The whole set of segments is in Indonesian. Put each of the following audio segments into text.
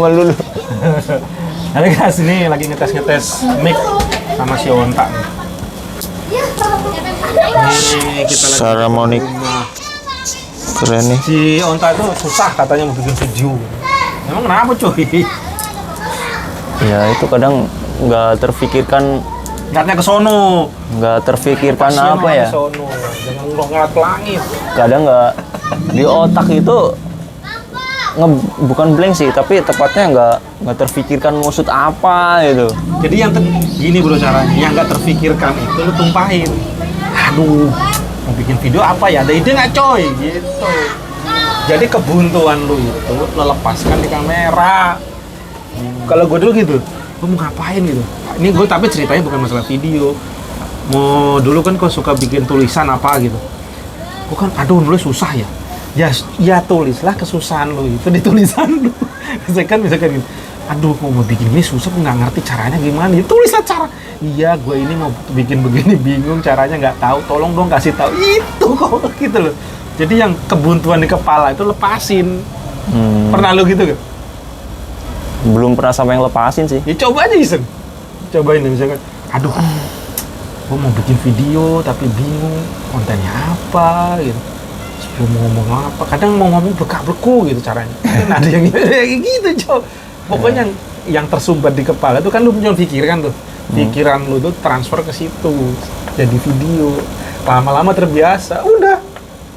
sama lu. Ada guys, ini lagi ngetes mic sama si Onta nih. Ini kita lagi Saramonic. Keren nih. Si Onta itu susah katanya mau bikin video. Emang kenapa cuy? Ya itu kadang nggak terfikirkan, Ngatnya ke sono. nggak terfikirkan apa ya? Sono. Jangan ngeliat ke langit. Kadang nggak di otak itu bukan blank sih, tapi tepatnya nggak terfikirkan maksud apa gitu. Jadi yang gini bro caranya, yang nggak terfikirkan itu lu tumpahin. Aduh, mau bikin video apa ya? Ada ide nggak coy? Gitu. Jadi kebuntuan lu itu lu lepaskan di kamera. Kalau gue dulu gitu, gue mau ngapain gitu. Ini gue tapi ceritanya bukan masalah video. Mau dulu kan gue suka bikin tulisan apa gitu. Gue kan, aduh nulis susah ya. Ya tulislah kesusahan lu itu di tulisan lu. Misalkan gitu. Aduh mau bikin ini susah, gue nggak ngerti caranya gimana. Ya tulislah cara. Iya, gue ini mau bikin begini bingung caranya nggak tahu. Tolong dong kasih tahu. Itu kok gitu loh. Jadi yang kebuntuan di kepala itu lepasin. Pernah lu gitu gak? Belum pernah sampai yang lepasin sih. Ya coba aja iseng. Cobain nih misalkan. Aduh, gue mau bikin video tapi bingung kontennya apa gitu. Sebelum mau ngomong apa, kadang mau ngomong berkak-berku gitu caranya. Kan ada yang gitu coba. Pokoknya yang tersumbat di kepala itu kan lu punya pikiran tuh. Pikiran lu tuh transfer ke situ. Jadi video. Lama-lama terbiasa. Udah.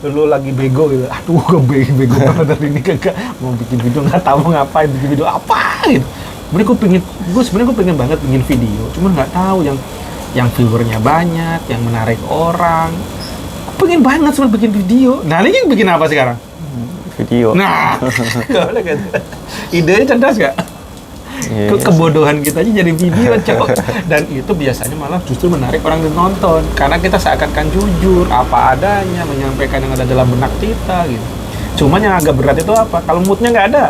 Lu lagi bego gitu. Aduh, gue bego banget hari ini kagak mau bikin video, nggak tahu mau ngapain, bikin video apa gitu. Sebenarnya gue pengen banget bikin video, cuman nggak tahu yang viewernya banyak, yang menarik orang. Gue pengen banget cuma bikin video. Nah, ini bikin apa sekarang? Video. Nah, boleh kan? Idenya cerdas gak? Yes. Kebodohan kita aja jadi video cowok. Dan itu biasanya malah justru menarik orang yang nonton karena kita seakan-akan jujur apa adanya menyampaikan yang ada dalam benak kita gitu. Cuman yang agak berat itu apa? Kalau moodnya nggak ada,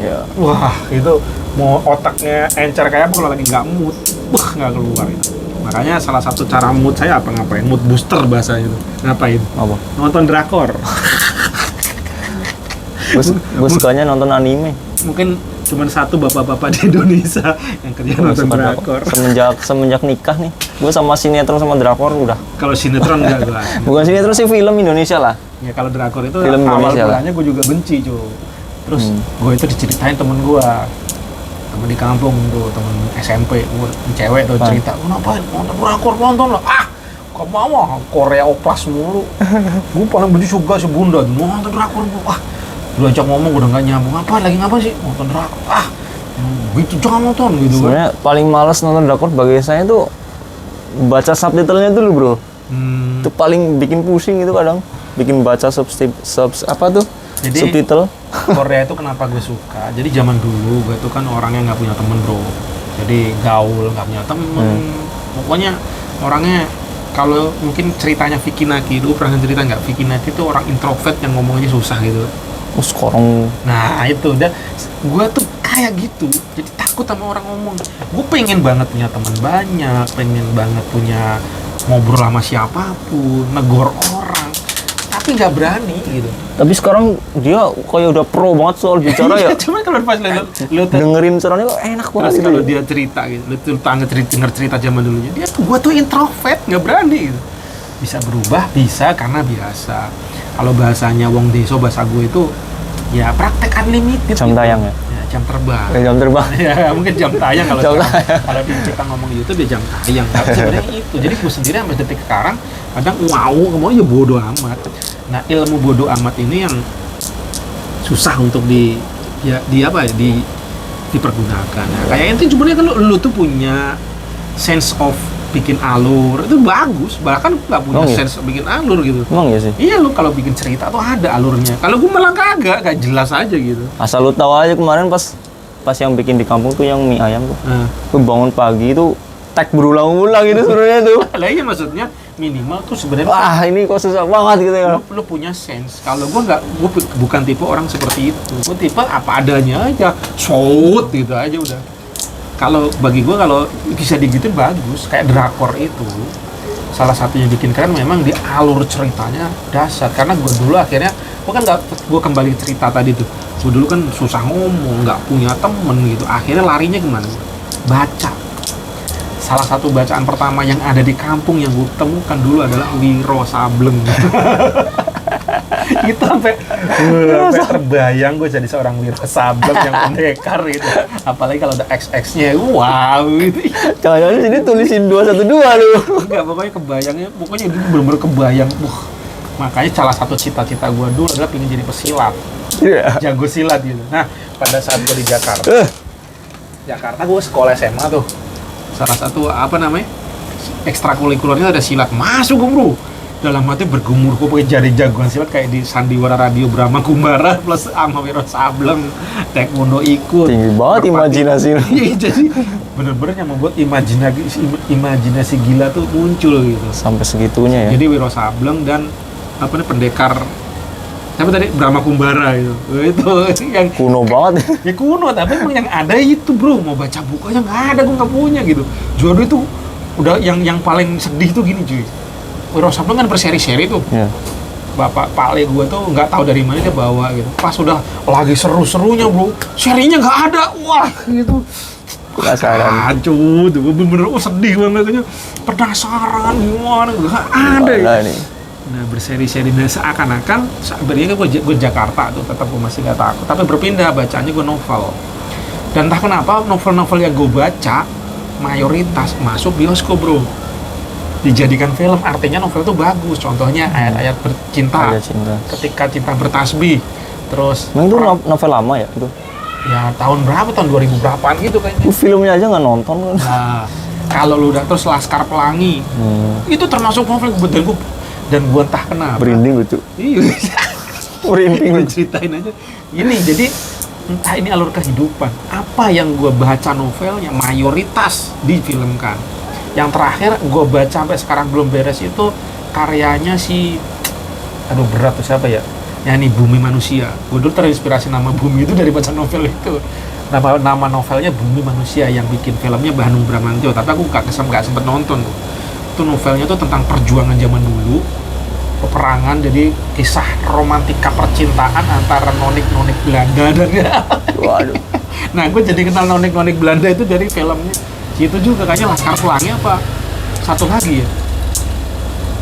Ya. wah itu mau otaknya encer kayak apa kalau lagi nggak mood, wah nggak keluar itu. Makanya salah satu cara mood saya apa ngapain? Mood booster bahasanya itu. Ngapain? Apa? Nonton drakor. Gue sukanya nonton anime. Mungkin cuma satu bapak-bapak di Indonesia yang kerja nonton drakor. Semenjak nikah nih, gue sama sinetron sama drakor udah. Kalau sinetron enggak gue. Bukan sinetron sih, film Indonesia lah. Ya kalau drakor itu Film awal Indonesia mulanya gue juga benci cuy. Terus gue itu diceritain temen di kampung tuh, temen SMP, cewek tuh cerita, ngapain nonton drakor, nonton lah. Gak mau, Korea oplas mulu. Gue paling benci juga si bunda, nonton drakor gue. Lu ajak ngomong udah nggak nyambung, ngapain lagi nonton drakor, gitu jangan nonton gitu. Sebenarnya paling males nonton drakor bagi saya tuh baca subtitlenya dulu bro. Itu paling bikin pusing itu kadang, bikin baca Jadi subtitle. Korea itu kenapa gue suka? Jadi zaman dulu gue tuh kan orangnya nggak punya temen bro, jadi gaul nggak punya temen. Pokoknya orangnya kalau mungkin ceritanya Vicky Naki dulu pernah cerita nggak? Vicky Naki itu orang introvert yang ngomongnya susah gitu. Sekarang Nah itu udah, gue tuh kayak gitu, jadi takut sama orang ngomong. Gue pengen banget punya teman banyak, pengen banget punya ngobrol sama siapapun, negor orang, tapi nggak berani gitu. tapi sekarang dia kayak udah pro banget soal bicara ya. Cuman kalau pas lu Dengerin ceramahnya kok enak banget terus gitu. kalau dia cerita gitu, lu denger cerita zaman dulunya, gue tuh introvert, nggak berani gitu. Bisa berubah, bisa karena biasa. Kalau bahasanya wong deso, bahasa gue itu ya praktek unlimited. Jam tayang ya? Ya, jam terbang. Jam terbang. Ya mungkin jam tayang kalau Jam kalau kita ngomong di YouTube ya jam tayang. Tapi sebenarnya itu. Jadi gue sendiri sampai detik sekarang kadang wow, ngomong ya bodoh amat. Nah, ilmu bodoh amat ini yang susah untuk dipergunakan. Nah, kayak itu sebenarnya kan lu tuh punya sense of bikin alur itu bagus, bahkan nggak punya sense bikin alur gitu. Emang ya sih? Iya, lu kalau bikin cerita tuh ada alurnya. Kalau gue malah kagak, kayak jelas aja gitu. Asal lu tahu aja kemarin pas yang bikin di kampung tuh yang mie ayam tuh. Gue bangun pagi itu tag berulang-ulang gitu sebenarnya tuh. Lah iya maksudnya minimal tuh sebenarnya. Wah ini kok susah banget gitu ya. Lu punya sense. Kalau gue nggak, gue bukan tipe orang seperti itu. Gue tipe apa adanya aja, shoot gitu aja udah. Kalau bagi gue kalau bisa digituin bagus, kayak drakor itu salah satunya bikin keren memang di alur ceritanya dasar. Karena gue dulu akhirnya Gue kan gue kembali cerita tadi tuh, gue dulu kan susah ngomong, nggak punya temen gitu, akhirnya larinya kemana? Baca. Salah satu bacaan pertama yang ada di kampung yang gue temukan dulu adalah Wiro Sableng. Itu sampai terbayang gue jadi seorang Wiro Sableng yang pendekar gitu. Apalagi kalau ada XX-nya, wow gitu. Jangan-jangan sini tulisin 212 lu. Enggak, pokoknya kebayangnya, pokoknya itu bener-bener kebayang. Makanya salah satu cita-cita gue dulu adalah pengen jadi pesilat. Iya. Jago silat gitu. Nah, pada saat gue di Jakarta, gue sekolah SMA tuh. Salah satu ekstrakurikulernya ada silat. Masuk gue bro. Dalam hati bergumur, gue pakai jadi jagoan silat kayak di Sandiwara Radio Brahma Kumbara plus sama Wiro Sableng, taekwondo ikut. Tinggi banget imajinasi lu. Iya, jadi bener-bener yang membuat imajinasi gila tuh muncul gitu. Sampai segitunya ya. Jadi Wiro Sableng dan pendekar apa tadi Brahma Kumbara gitu. Itu yang Kuno banget. ya kuno, tapi emang yang ada itu bro, mau baca buku aja nggak ada, gue nggak punya gitu. Jodoh itu udah yang paling sedih tuh gini cuy, Wiro Sableng kan berseri-seri tuh. Iya. Bapak Pak Le gue tuh nggak tahu dari mana dia bawa gitu. Pas udah lagi seru-serunya bro, serinya nggak ada, wah gitu. Penasaran. Aduh, tuh bener-bener sedih banget kayaknya. Penasaran gimana, nggak ada ya. Nih. Nah berseri-seri, dan seakan-akan sebenarnya gue Jakarta tuh tetap gue masih gak takut, tapi berpindah bacanya gue novel. Dan entah kenapa novel-novel yang gue baca mayoritas masuk bioskop bro, dijadikan film. Artinya novel tuh bagus, contohnya ayat-ayat bercinta, Ayat cinta. ketika cinta bertasbih, terus Emang itu novel lama ya itu? ya tahun berapa, tahun 2000 berapaan gitu kayaknya. Lu filmnya aja nggak nonton kan? Nah kalau lu udah terus Laskar Pelangi, itu termasuk novel dan gue entah kenapa Merinding lucu. iya Merinding gue lucu. ceritain aja ini. Jadi entah ini alur kehidupan apa yang gue baca novelnya mayoritas difilmkan. Yang terakhir gue baca sampai sekarang belum beres itu karyanya si, aduh berat tuh siapa ya, yang ini Bumi Manusia. Gue dulu terinspirasi nama Bumi itu dari baca novel itu. Nama novelnya Bumi Manusia, yang bikin filmnya Hanung Bramantyo, tapi aku nggak sempet nonton tuh. Itu novelnya tuh tentang perjuangan zaman dulu, peperangan, jadi kisah romantika percintaan antara nonik-nonik Belanda dan Waduh. nah gue jadi kenal nonik-nonik Belanda itu dari filmnya. Itu juga kayaknya Laskar Pelangi apa satu lagi ya,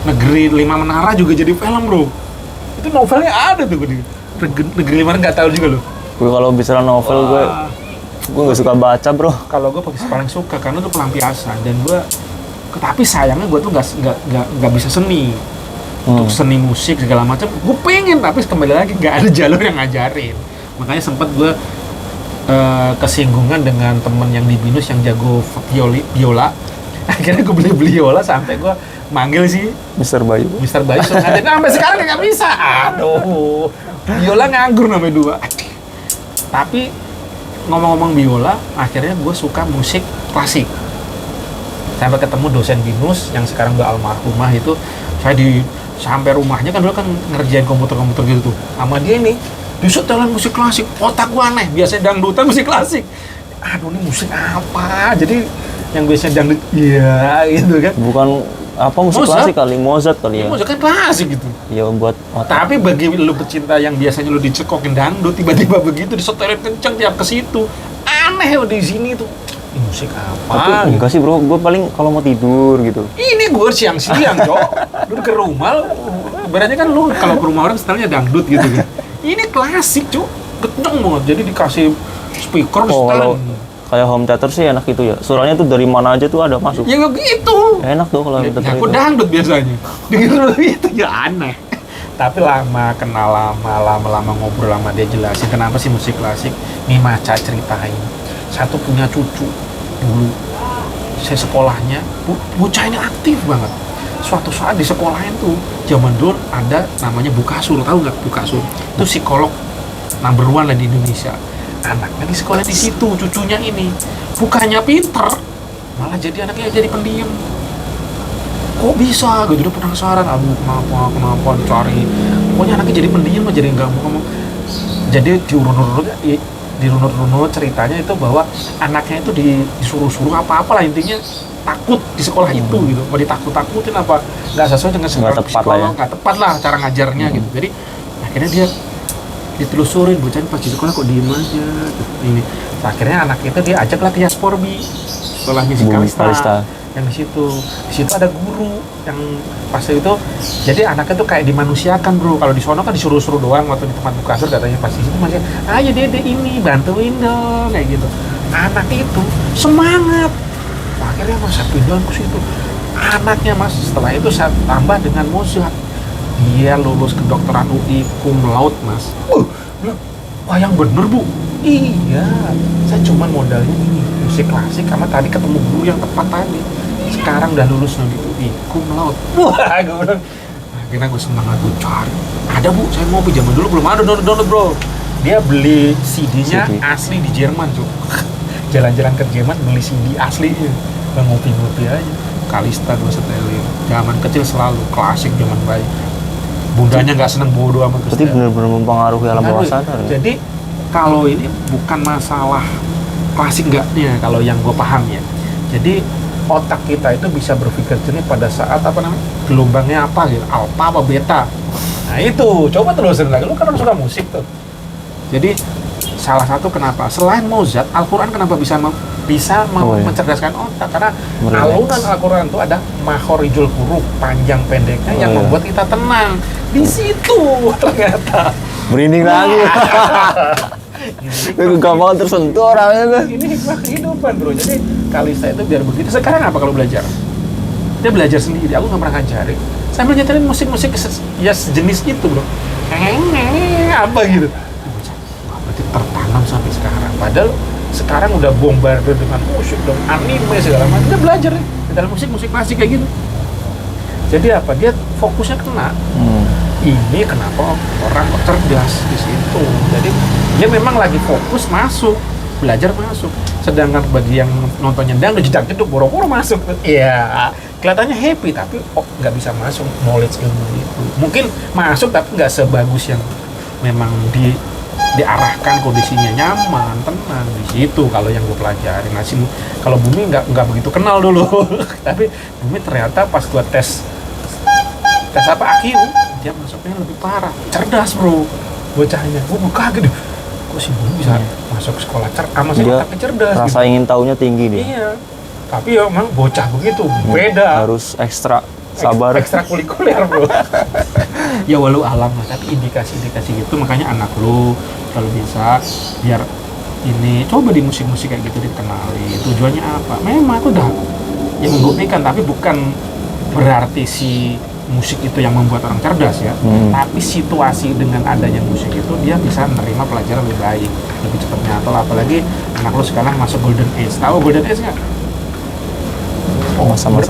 Negeri Lima Menara juga jadi film bro. Itu novelnya ada tuh gue. Negeri Lima Menara nggak tahu juga loh. Gue kalau bicara novel gue nggak suka baca bro. Kalau gue paling suka karena itu pelampiasan, dan gue tapi sayangnya gue tuh nggak bisa seni. Untuk seni musik segala macam gue pengen, tapi kembali lagi nggak ada jalur yang ngajarin. Makanya sempat gue kesinggungan dengan temen yang di BINUS yang jago biola. Akhirnya gue beli biola sampai gue manggil si Mr. Bayu. Mr. Bayu ngajarin, sampai sekarang nggak bisa. Aduh, biola nganggur namanya 2. Tapi ngomong-ngomong biola, akhirnya gue suka musik klasik. Sampai ketemu dosen BINUS yang sekarang udah almarhumah itu, sampai rumahnya kan dulu kan ngerjain komputer gitu tuh. Sama dia ini disetelan musik klasik, otak gua aneh, biasanya dangdutan musik klasik. Aduh ini musik apa? Jadi yang biasanya dangdut, iya gitu kan. Bukan apa musik Mozart? klasik kali, Mozart kali ya. Musik kan klasik gitu. Ya buat otak. Tapi bagi lu pecinta yang biasanya lu dicekokin dangdut, tiba-tiba begitu disetelin kenceng tiap ke situ, aneh di sini tuh. Ini musik apa? Tapi enggak sih bro, gue paling kalau mau tidur gitu. Ini gue siang-siang, Cok. Lu ke rumah, ibaratnya kan lu kalau ke rumah orang setelahnya dangdut gitu kan. Ini klasik, Cok. Kenceng banget. Jadi dikasih speaker Kalau setelan. kayak home theater sih enak itu ya. Suaranya tuh dari mana aja tuh ada masuk. Ya nggak gitu. Enak tuh kalau home Ya, theater aku itu. dangdut biasanya. Dengar itu ya aneh. Tapi kenal lama ngobrol sama dia, jelasin kenapa sih musik klasik. Nih Maca ceritain. Satu punya cucu dulu. Saya sekolahnya, bocah ini aktif banget. Suatu saat di sekolahnya tuh, zaman dulu ada namanya Bu Kasur, tahu nggak Bu Kasur? Itu psikolog number 1 lah di Indonesia. Anaknya di sekolah di situ, cucunya ini. Bukannya pinter, malah jadi anaknya jadi pendiam. Kok bisa? Gitu dia penasaran, aduh kenapa dicari. Pokoknya anaknya jadi pendiam, jadi nggak mau ngomong. Jadi dirunut-runut ceritanya itu bahwa anaknya itu disuruh-suruh apa-apa lah, intinya takut di sekolah itu gitu. Mau ditakut-takutin apa nggak sesuai dengan Nggak tepat lah ya. nggak tepat lah cara ngajarnya gitu. Jadi Akhirnya dia ditelusurin, bocahnya pas di sekolah kok diem aja gitu. Ini akhirnya anak itu dia ajak lah ke Yasporbi, sekolahnya si Kalista yang di situ ada guru yang pas itu, jadi anaknya tuh kayak dimanusiakan bro. Kalau di sono kan disuruh-suruh doang, waktu di tempat buka kasur katanya, pas di situ masih ayo dede ini bantuin dong kayak gitu. Anak itu semangat, akhirnya mas saya pindah ke situ. Anaknya mas setelah itu saya tambah dengan Mozart, dia lulus kedokteran UI cum laude mas. Wah yang bener bu. Iya, saya cuma modalnya ini musik klasik sama tadi ketemu guru yang tepat tadi. Sekarang udah lulus di UI cum laude. Wah gue bilang, akhirnya gue semangat, gue cari. Ada bu, saya mau pinjaman dulu, belum ada download bro. Dia beli CD-nya asli di Jerman cuy. Jalan-jalan ke Jerman beli CD aslinya, nggak ngopi-ngopi aja. Kalista gue setelin, zaman kecil selalu klasik zaman bayi. Bundanya nggak seneng bodo sama Berarti benar-benar mempengaruhi alam bawah sadar ya? Jadi kalau ini bukan masalah klasik enggaknya, kalau yang gue paham ya. Jadi otak kita itu bisa berpikir jernih pada saat apa namanya, gelombangnya apa gitu, alfa apa beta. Nah itu coba terusin lagi, lu kan suka musik tuh. Jadi salah satu kenapa selain Mozart, Al-Quran kenapa bisa mencerdaskan otak, karena alunan Al-Quran itu ada makhorijul huruf, panjang pendeknya yang membuat kita tenang. Di situ ternyata merinding lagi. Itu gampang tersentuh orangnya tuh. Ini hikmah kehidupan bro. Jadi Kalista itu biar begitu. Sekarang apa kalau belajar? Dia belajar sendiri, aku nggak pernah ngajarin. Sambil ngajarin musik-musik ya sejenis itu bro. Apa gitu. Berarti tertanam sampai sekarang. Padahal sekarang udah bombardir dengan musik dan anime segala macam. Dia belajar nih di dalam musik klasik kayak gitu. Jadi apa? Dia fokusnya kena. Ini kenapa orang kok cerdas di situ. Jadi dia memang lagi fokus masuk, belajar masuk. Sedangkan bagi yang nontonnya udah jedak-jeduk boro-boro masuk. Iya, kelihatannya happy tapi nggak bisa masuk knowledge ilmu itu. Mungkin masuk tapi nggak sebagus yang memang diarahkan, kondisinya nyaman, tenang di situ. Kalau yang gue pelajari kalau Bumi nggak begitu kenal dulu. Tapi Bumi ternyata pas gue tes apa IQ, dia masuknya lebih parah, cerdas bro, bocahnya. Gue kaget deh, kok si Bumi bisa masuk sekolah sama sih otaknya cerdas. Rasa gitu. ingin tahunya tinggi dia. Iya, tapi ya memang bocah begitu, beda. Harus ekstra sabar. Ekstra kulikuler bro. Ya walau alam lah, tapi indikasi-indikasi gitu, makanya anak lu kalau bisa biar ini coba di musik-musik kayak gitu dikenali. Tujuannya apa? Memang itu udah yang membuktikan, tapi bukan berarti si musik itu yang membuat orang cerdas ya, tapi situasi dengan adanya musik itu dia bisa menerima pelajaran lebih baik, lebih cepat nyantol. Apalagi anak lo sekarang masuk golden age. Tahu golden age nggak?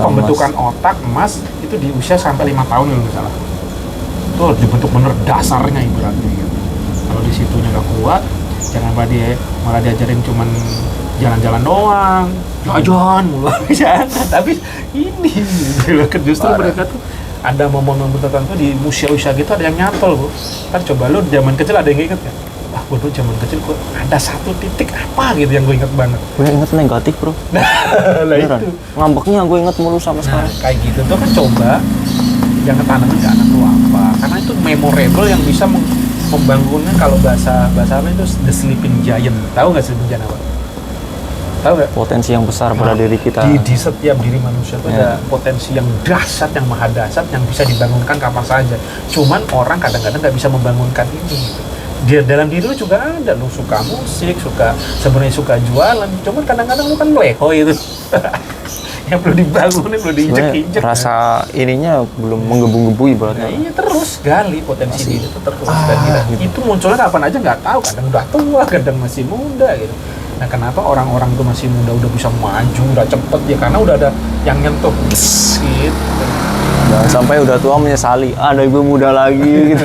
Pembentukan otak emas itu di usia sampai 5 tahun kalau nggak salah. Itu dibentuk bener dasarnya ibaratnya gitu. Kalau di situnya nggak kuat, jangan malah diajarin cuman jalan-jalan doang, jajan mulu, tapi ini justru mereka tuh ada momen-momen tertentu di usia-usia gitu ada yang nyantol bu. Kan coba lu zaman kecil ada yang inget kan? Wah gue dulu zaman kecil gue ada satu titik apa gitu yang gue inget banget. Gue inget negatif bro. Lah itu ngambeknya gue inget mulu sama sekarang. Kayak gitu tuh kan coba yang ketanamin ke anak lu apa, karena itu memorable yang bisa membangunnya. Kalau bahasa apa itu the sleeping giant. Tahu nggak sleeping giant apa? Tahu nggak? Potensi yang besar pada diri kita. Di setiap diri manusia itu ada potensi yang dahsyat, yang maha dahsyat, yang bisa dibangunkan kapan saja. Cuman orang kadang-kadang nggak bisa membangunkan ini. Gitu. Dia dalam diri lu juga ada. Lu suka musik, sebenarnya suka jualan. Cuman kadang-kadang lu kan melehoy itu. Yang perlu dibangunin, perlu diinjek-injek. Rasa ininya belum menggebu-gebu ibaratnya. Nah, iya terus gali potensi diri itu terus. Dan gitu. Itu munculnya kapan aja nggak tahu. Kadang udah tua, kadang masih muda gitu. Nah kenapa orang-orang tuh masih muda udah bisa maju, udah cepet ya karena udah ada yang nyentuh gitu. Jangan sampai udah tua menyesali, ada ibu muda lagi gitu.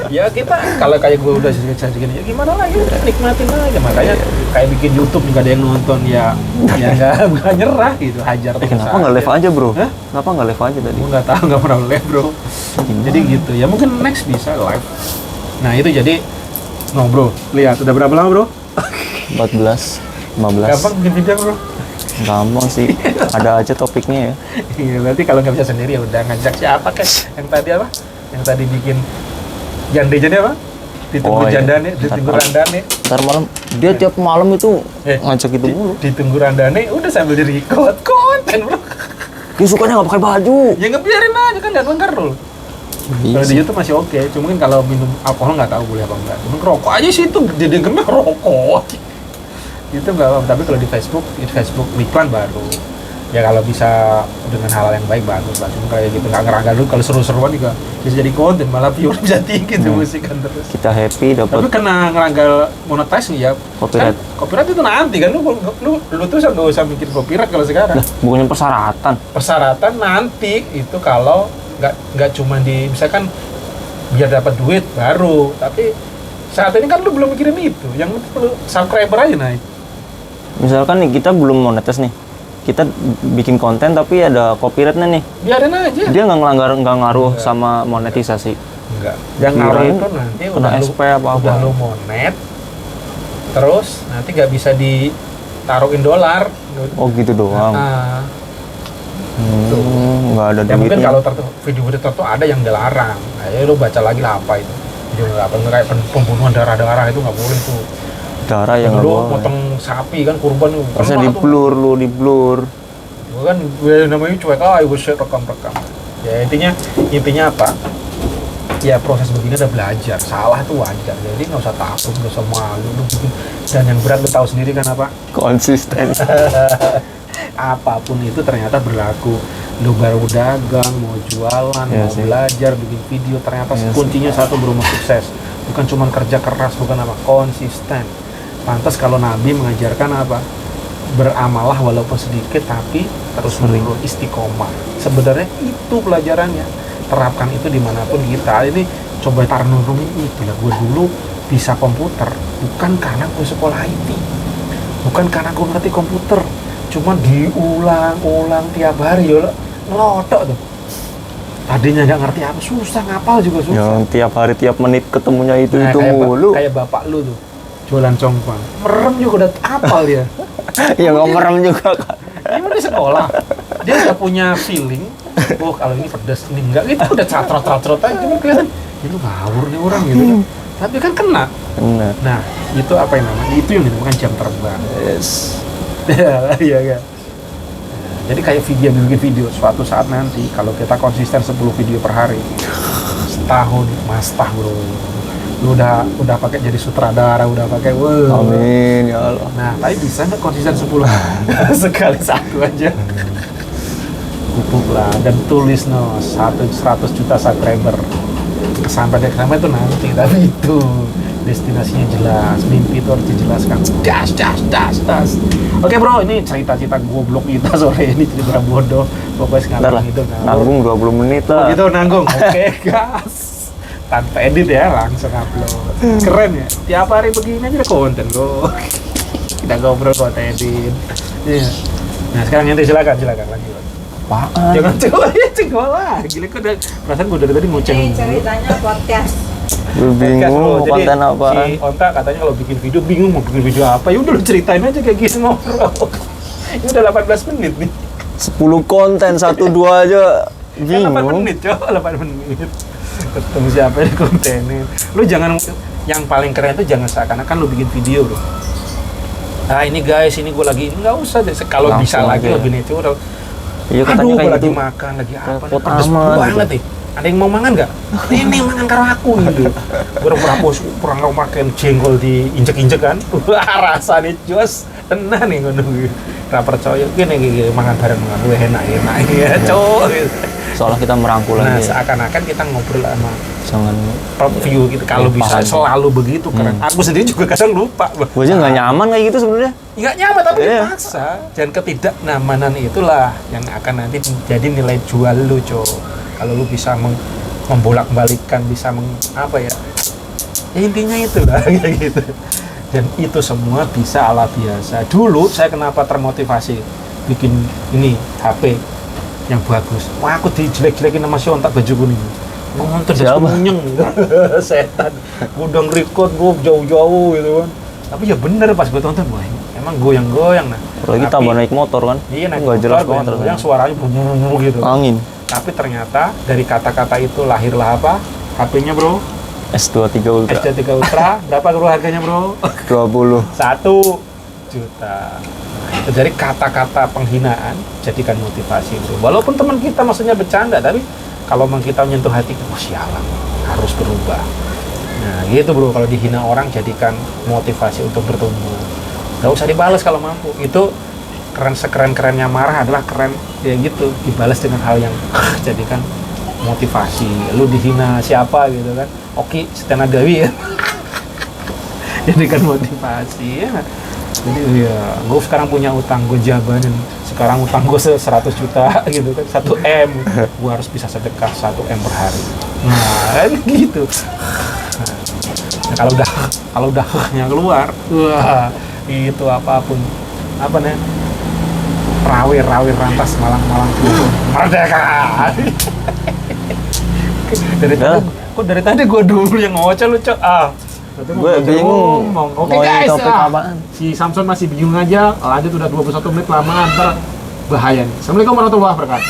Ya kita kalau kayak gue udah segini ya gimana lagi, nikmatin aja. Makanya kayak bikin YouTube juga ada yang nonton ya nggak nyerah gitu, hajar terus. Kenapa nggak live aja bro? Kenapa nggak live aja tadi? Gue nggak tahu, nggak pernah live bro. Jadi gitu ya, mungkin next bisa live. Nah itu jadi bro, lihat udah berapa lama bro? 14, 15. Gampang bikin video bro? Gampang sih, ada aja topiknya ya. Iya, berarti kalau nggak bisa sendiri ya udah ngajak siapa kan? Yang tadi apa? Yang tadi bikin Jande apa? Ditunggu Oh, iya. jandane, ditunggu Ntar randane. Ntar malam dia tiap malam itu ngajak itu mulu. Ditunggu randane, udah sambil di record konten bro. Dia sukanya nggak pakai baju. Ya ngebiarin aja kan, lihat lengkar dulu. Kalau di YouTube masih oke, cuma kan kalau minum alkohol nggak tahu boleh apa enggak. Cuma ngerokok aja sih itu, dia gemar rokok. Itu nggak apa, tapi kalau di Facebook iklan baru. Ya kalau bisa dengan hal yang baik bagus lah. Cuma kayak gitu nggak ngerangga dulu, kalau seru-seruan juga bisa jadi konten, malah viewer bisa tinggi tuh musik kan terus. Kita happy Tapi dapat kena ngerangga monetize nih ya. Copyright. Kan, copyright itu nanti kan lu tuh nggak usah mikir copyright kalau sekarang. lah, bukannya persyaratan. Persyaratan nanti itu kalau nggak cuma di misalkan biar dapat duit baru, tapi saat ini kan lu belum mikirin itu, yang perlu subscriber aja naik. Misalkan nih kita belum monetis nih, kita bikin konten tapi ada copyrightnya nih, Biarin aja. dia nggak ngaruh sama monetisasi. Enggak. Yang ngaruh Kirain itu nanti kena SP apa-apa. udah lu monet, terus nanti nggak bisa ditaruhin dolar. Oh gitu doang. Nah, Nggak ada ya mungkin duitnya. kalau video-video tertentu ada yang dilarang. Nah, ya lu baca lagi lah apa itu. Video apa kayak pembunuhan darah-darah itu nggak boleh tuh. Darah yang nggak Lu boleh. potong sapi kan kurban lu. Harusnya Kena di tuh. blur lu di blur. Gua kan gue namanya cuek gue share rekam-rekam. Ya intinya apa? Ya proses begini udah belajar, salah itu wajar. Jadi nggak usah takut, nggak usah malu lu bikin. Dan yang berat lu tahu sendiri kan apa? Konsisten. Apapun itu ternyata berlaku. Lu baru dagang, mau jualan, Iya mau sih. belajar, bikin video, ternyata Iya sih. kuncinya satu bro, mau sukses. Bukan cuma kerja keras, bukan apa, konsisten. Pantas kalau Nabi mengajarkan apa? Beramalah walaupun sedikit tapi terus menerus istiqomah. Sebenarnya itu pelajarannya. Terapkan itu dimanapun kita. Ini coba renungin itu lah. Gue dulu bisa komputer bukan karena gue sekolah IT, bukan karena gue ngerti komputer, cuma diulang-ulang tiap hari ya ngelotok tuh. Tadinya nggak ngerti apa, susah ngapal juga susah. Yang tiap hari tiap menit ketemunya itu Nah, kayak mulu. kayak bapak lu tuh jualan congpang, merem juga udah apal dia. Ya nggak merem juga kan. Ini udah sekolah, dia udah punya feeling. Oh kalau ini pedas, ini enggak, itu udah catrot aja. Cuma kelihatan itu ngawur nih orang gitu kan. Tapi kan kena. Benar. Nah itu apa yang namanya? Itu yang dinamakan jam terbang. Yes. Iya kan. Jadi kayak bikin video suatu saat nanti kalau kita konsisten 10 video per hari, setahun mastah bro. Lu udah pakai jadi sutradara, udah pakai wow. Amin ya Allah. Nah, tapi bisa nggak konsisten 10 sekali satu aja? Pupuk lah dan tulis 100 juta subscriber. Sampai itu nanti, tapi itu destinasinya jelas, mimpi itu harus dijelaskan. Das. Oke bro, ini cerita-cerita goblok kita sore ini, cerita bodoh. Pokoknya Ntar lah, sekarang itu nanggung 20 menit Oh lah. gitu nanggung. Oke gas. Tanpa edit ya, langsung upload. Keren ya. Tiap hari begini aja udah konten bro. Kita ngobrol konten edit. Iya. Nah sekarang nanti silakan lanjut. Apaan? Jangan cengol lah. Gila kok udah perasaan gue dari tadi ngoceng. Ini ceritanya podcast. Gue bingung mau Jadi, konten apaan. Si Onta katanya kalau bikin video bingung mau bikin video apa. Ya udah lu ceritain aja kayak gini ngobrol. Ini udah 18 menit nih. 10 konten, 1-2 aja Kan 8 bingung. menit, coba 8 menit. Ketemu siapa yang kontenin. Lu jangan, yang paling keren itu jangan seakan-akan lu bikin video bro. Ah ini guys, ini gue lagi, nggak usah deh. Kalau bisa Langsung lagi aja. lebih natural. Iya Aduh, katanya gue kayak lagi gitu. makan, lagi apa nih, Repot pedes amat, banget gitu. nih. Ada yang mau mangan nggak? Ini mangan karo aku gitu. Pura-pura bos, kurang mau makan jenggol diinjek-injek kan. Wah rasanya jos, tenang nih ngono. Gak percaya, gini mangan bareng mangan gue enak ya cowok gitu. Soalnya kita merangkul Nah aja. seakan-akan kita ngobrol sama Jangan. top view gitu. Kalau Lupa bisa aja. selalu begitu keren. Aku sendiri juga kadang lupa. Gue aja nggak nyaman kayak gitu sebenarnya. Nggak nyaman tapi Iya. dipaksa. Dan ketidaknyamanan itulah yang akan nanti jadi nilai jual lu, Cok. Kalau lu bisa membolak-balikkan, bisa apa ya? Ya intinya itulah kayak gitu. Dan itu semua bisa ala biasa. Dulu saya kenapa termotivasi bikin ini HP yang bagus. Wah, aku dijelek-jelekin sama si Ontak baju kuning. Nonton Siapa? munyeng. Setan. Udah nge-record gue jauh-jauh gitu kan. Tapi ya bener pas gue tonton, wah emang goyang-goyang nah. Apalagi Tapi- tambah naik motor kan. Iya naik Nggak jelas motor, banget yang rasanya. suaranya bunyi gitu. Angin. Tapi ternyata dari kata-kata itu lahirlah apa? HP-nya bro. S23 Ultra S23 Ultra berapa bro harganya bro? 20. 1 juta. Dari kata-kata penghinaan jadikan motivasi bro. Walaupun teman kita maksudnya bercanda, tapi kalau memang kita menyentuh hati, oh sialan, harus berubah. Nah gitu bro, kalau dihina orang jadikan motivasi untuk bertumbuh. Gak usah dibalas kalau mampu. Itu keren, sekeren-kerennya marah adalah keren ya gitu, dibalas dengan hal yang jadikan motivasi. Lu dihina siapa gitu kan, Oki Setiana Dewi ya. Jadikan motivasi ya. Jadi ya, gue sekarang punya utang, gue jabanin. Sekarang utang gue 100 juta gitu kan, 1 M. Gue harus bisa sedekah 1 M per hari. Nah, gitu. Nah, kalau udah nya keluar, wah, itu apapun. Apa nih? Rawir rantas malang merdeka. Dari tadi gue dulu yang ngoceh lu, Cok. Gue bingung Oke mau guys, topik apaan. si Samson masih bingung aja. Lanjut udah 21 menit lamaan, ntar bahaya nih. Assalamualaikum warahmatullahi wabarakatuh.